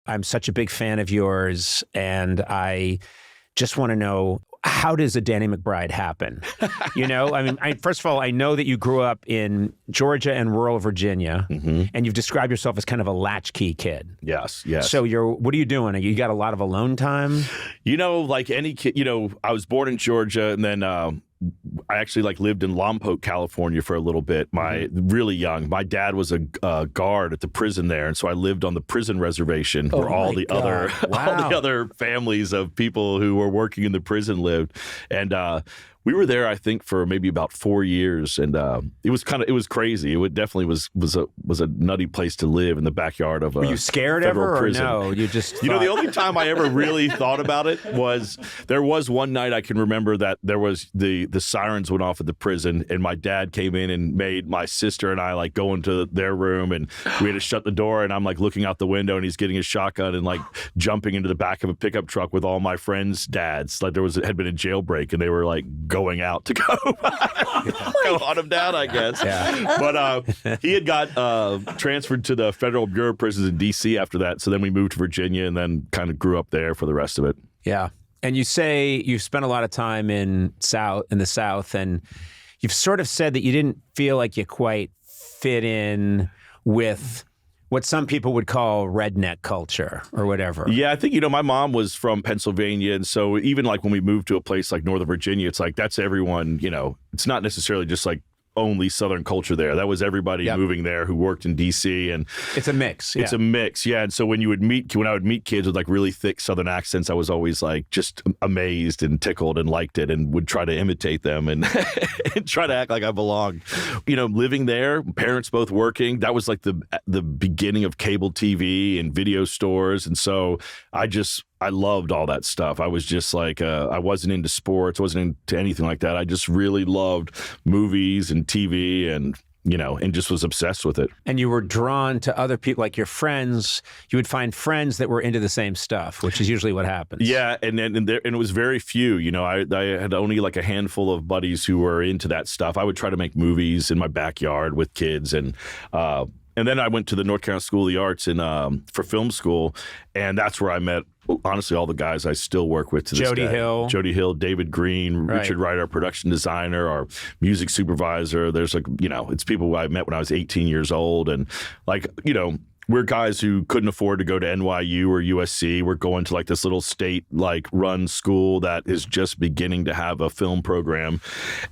I'm such a big fan of yours, and I just want to know, how does a Danny McBride happen? You know, I mean, first of all, I know that you grew up in Georgia and rural Virginia, and you've described yourself as kind of a latchkey kid. Yes. So what are you doing? You got a lot of alone time? You know, like any kid, you know, I was born in Georgia, and then I actually lived in Lompoc, California for a little bit. Really young. My dad was a guard at the prison there, and so I lived on the prison reservation where all the other families of people who were working in the prison lived. And we were there, I think, for maybe about 4 years, and it was crazy. It definitely was a nutty place to live in the backyard of a Were you scared federal ever, prison. or no? You just You know, the only time I ever really thought about it was there was one night I can remember that there was the sirens went off at the prison, and my dad came in and made my sister and I go into their room, and we had to shut the door, and I'm looking out the window, and he's getting his shotgun and jumping into the back of a pickup truck with all my friends' dads. Had been a jailbreak, and they were going out to go go hunt him down, I guess. Yeah. But he had got transferred to the Federal Bureau of Prisons in D.C. after that, so then we moved to Virginia and then kind of grew up there for the rest of it. Yeah. And you say you've spent a lot of time in the South, and you've sort of said that you didn't feel like you quite fit in with what some people would call redneck culture or whatever. Yeah, I think, my mom was from Pennsylvania, and so even when we moved to a place like Northern Virginia, it's that's everyone, it's not necessarily just only Southern culture there. That was everybody moving there who worked in D.C. and it's a mix. It's a mix, yeah. And so when I would meet kids with really thick Southern accents, I was always just amazed and tickled and liked it, and would try to imitate them and, and try to act like I belonged. Living there, parents both working, that was the beginning of cable TV and video stores, and so I loved all that stuff. I was just I wasn't into sports, wasn't into anything like that. I just really loved movies and TV and just was obsessed with it. And you were drawn to other people, like your friends. You would find friends that were into the same stuff, which is usually what happens. Yeah, and it was very few. I had only a handful of buddies who were into that stuff. I would try to make movies in my backyard with kids, and then I went to the North Carolina School of the Arts for film school, and that's where I met, honestly, all the guys I still work with to this day. Jody Hill, David Green, Richard Wright, our production designer, our music supervisor. There's it's people I met when I was 18 years old, and we're guys who couldn't afford to go to NYU or USC. We're going to this little state run school that is just beginning to have a film program.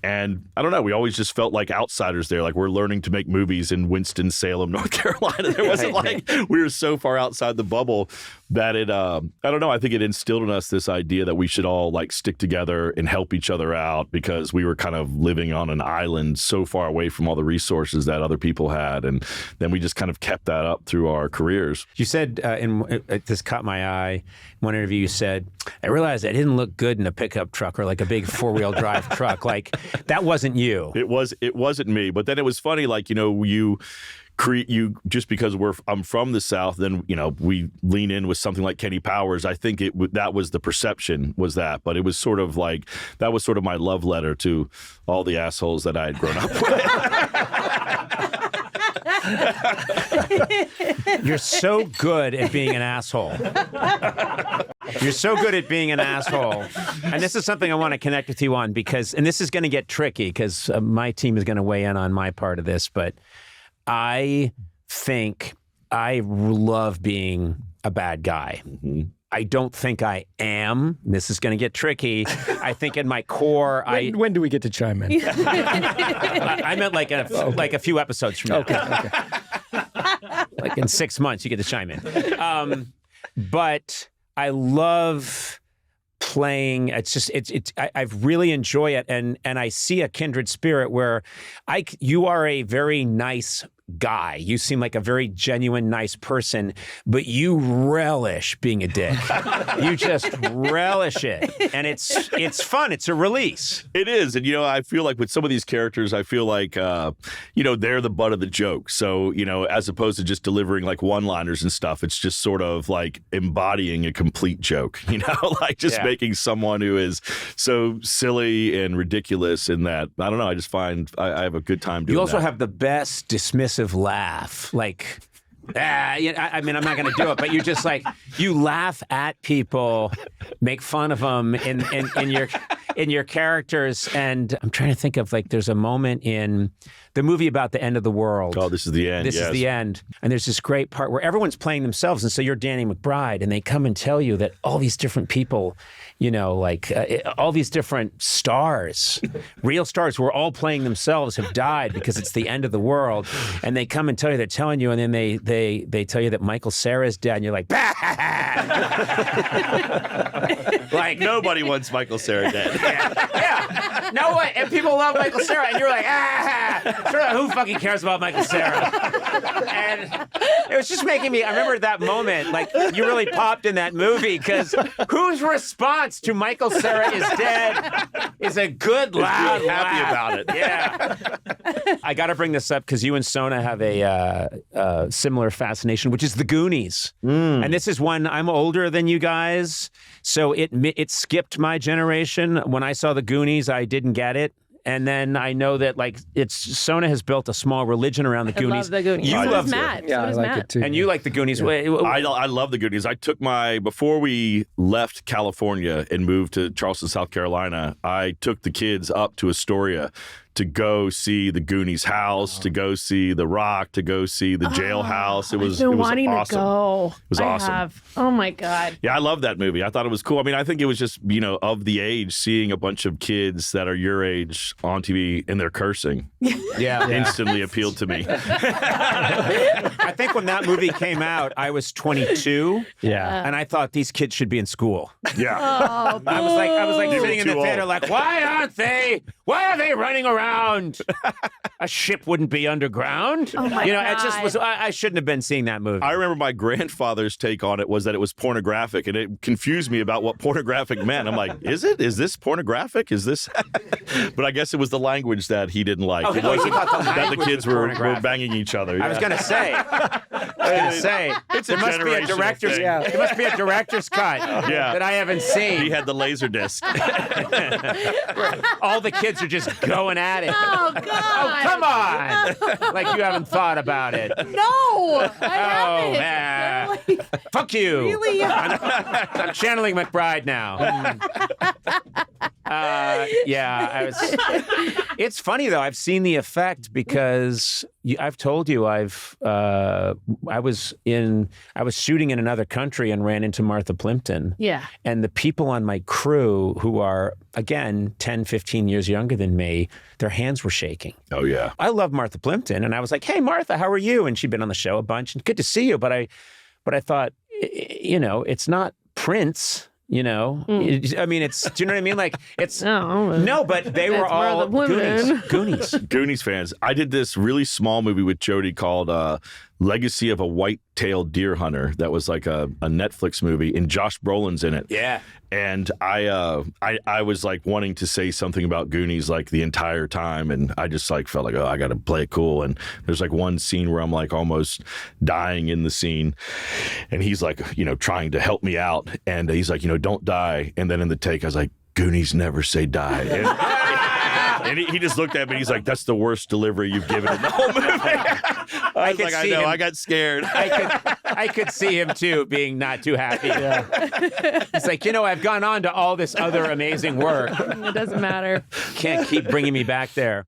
And I don't know, we always just felt like outsiders there. We're learning to make movies in Winston-Salem, North Carolina. There wasn't we were so far outside the bubble that it, I don't know, I think it instilled in us this idea that we should all stick together and help each other out, because we were kind of living on an island so far away from all the resources that other people had. And then we just kind of kept that up through our careers. You said, this caught my eye, in one interview you said, I realized I didn't look good in a pickup truck or a big four-wheel drive truck. That wasn't you. It wasn't me. But then it was funny, you just because I'm from the South, then we lean in with something like Kenny Powers. I think that was the perception, was that, but it was sort of that was sort of my love letter to all the assholes that I had grown up with. You're so good at being an asshole. You're so good at being an asshole. And this is something I want to connect with you on, and this is going to get tricky because my team is going to weigh in on my part of this, but I think I love being a bad guy. Mm-hmm. I don't think I am. This is going to get tricky. I think in my core, when do we get to chime in? I meant a few episodes from now. Okay. In 6 months, you get to chime in. But I love playing. I really enjoy it, and I see a kindred spirit where you are a very nice guy. You seem like a very genuine, nice person, but you relish being a dick. You just relish it. And it's fun. It's a release. It is. And, I feel like with some of these characters, I feel like, they're the butt of the joke. So, as opposed to just delivering one-liners and stuff, it's just sort of embodying a complete joke, making someone who is so silly and ridiculous in that. I don't know. I just find I have a good time doing that. You also have the best dismissive laugh. I mean, I'm not going to do it, but you just like, you laugh at people, make fun of them in your characters. And I'm trying to think of, like, there's a moment in the movie about the end of the world. Oh, this is the end. This is the end. And there's this great part where everyone's playing themselves. And so you're Danny McBride, and they come and tell you that all these different people, you know, like all these different stars, real stars who are all playing themselves have died because it's the end of the world. And they come and tell you, they're telling you, and then they tell you that Michael Cera's dead, and you're like, bah! Like, nobody wants Michael Cera dead. Yeah. No one. And people love Michael Cera, and you're like, who fucking cares about Michael Cera? And it was just making me, I remember that moment, like, you really popped in that movie, because whose response to Michael Cera is dead is a good, loud happy about it. Yeah. I got to bring this up because you and Sona have a similar fascination, which is the Goonies. And this is one, I'm older than you guys, so it skipped my generation. When I saw the Goonies, I didn't get it. And then I know that, like, Sona has built a small religion around the Goonies. I love the Goonies. You love Matt. Yeah, I like it too. And you like the Goonies. Yeah. I love the Goonies. I took before we left California and moved to Charleston, South Carolina, I took the kids up to Astoria to go see the Goonies house, to go see the Rock, to go see the jailhouse. It was wanting awesome. to go. It was awesome. Oh my God. Yeah, I love that movie. I thought it was cool. I mean, I think it was just, you know, of the age, seeing a bunch of kids that are your age on TV and they're cursing. Yeah. Instantly appealed to me. I think when that movie came out, I was 22. Yeah. And I thought these kids should be in school. Yeah. Oh, I was like You were sitting in the too theater old. like, why are they running around? A ship wouldn't be underground. Oh my You know, God. it just was, I shouldn't have been seeing that movie. I remember my grandfather's take on it was that it was pornographic, and it confused me about what pornographic meant. I'm like, is it? Is this pornographic? Is this? But I guess it was the language that he didn't like. Oh, It he wasn't thought the that the language kids was were pornographic. banging each other. I was Yeah. going to say, It's a there must be a generational director's, thing. Yeah. there must be a director's cut Yeah. that I haven't seen. He had the laser disc. All the kids are just going at it. Oh God. Oh, come on! Like you haven't thought about it. No, I haven't. Man. They're like, Fuck you. really? I'm channeling McBride now. It's funny though. I've seen the effect because I've told you I was shooting in another country and ran into Martha Plimpton. Yeah. And the people on my crew who are, again, 10, 15 years younger than me, their hands were shaking. Oh, yeah. I love Martha Plimpton. And I was like, hey, Martha, how are you? And she'd been on the show a bunch. And good to see you. But I thought, you know, it's not Prince. You know, I mean, do you know what I mean? Like, it's no, but they were It's more all the women. Goonies. Goonies fans. I did this really small movie with Jody called Legacy of a White-Tailed Deer Hunter. That was like a Netflix movie, and Josh Brolin's in it. Yeah. And I was like wanting to say something about Goonies like the entire time, and I just like felt like, oh, I got to play it cool. And there's like one scene where I'm like almost dying in the scene, and he's like, you know, trying to help me out, and he's like, you know, don't die. And then in the take, I was like, Goonies never say die. And he just looked at me. He's like, "That's the worst delivery you've given in the whole movie." I was like, "I know." I got scared. I could see him too being not too happy. Yeah. It's like, you know, I've gone on to all this other amazing work. It doesn't matter. Can't keep bringing me back there.